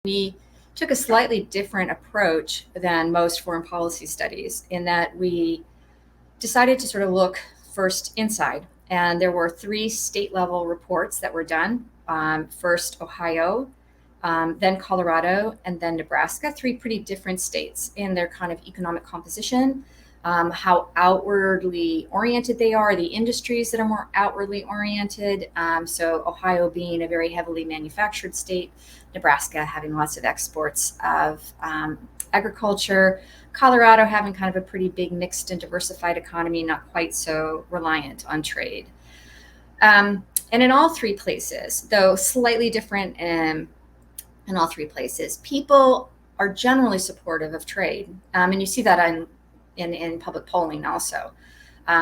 We took a slightly different approach than most foreign policy studies in that we decided to sort of look first inside. And there were 3 state level reports that were done. First, Ohio, then Colorado, and then Nebraska, 3 pretty different states in their kind of economic composition, how outwardly oriented they are, the industries that are more outwardly oriented. So Ohio being a very heavily manufactured state, Nebraska having lots of exports of agriculture, Colorado having kind of a pretty big mixed and diversified economy, not quite so reliant on trade. And in all 3 places, though slightly different in all 3 places, people are generally supportive of trade. And you see that in public polling also.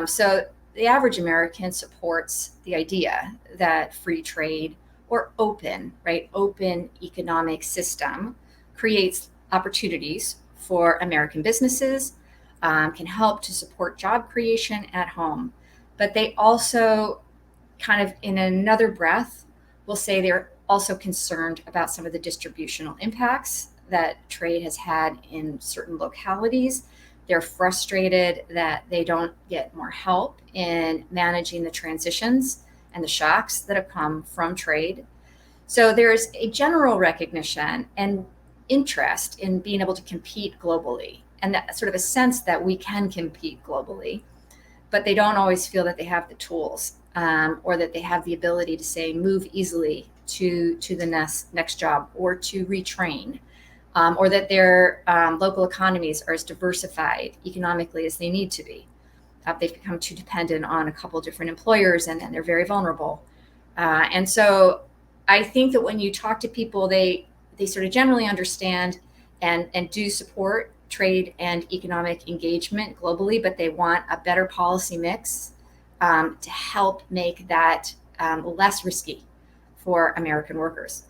So the average American supports the idea that free trade or open economic system creates opportunities for American businesses, can help to support job creation at home. But they also kind of in another breath will say they're also concerned about some of the distributional impacts that trade has had in certain localities. They're frustrated that they don't get more help in managing the transitions and the shocks that have come from trade. So there's a general recognition and interest in being able to compete globally, and that sort of a sense that we can compete globally, but they don't always feel that they have the tools, or that they have the ability to say move easily to the next job or to retrain, or that their local economies are as diversified economically as they need to be. They've become too dependent on a couple different employers, and they're very vulnerable. And so I think that when you talk to people, they sort of generally understand and do support trade and economic engagement globally, but they want a better policy mix to help make that less risky for American workers.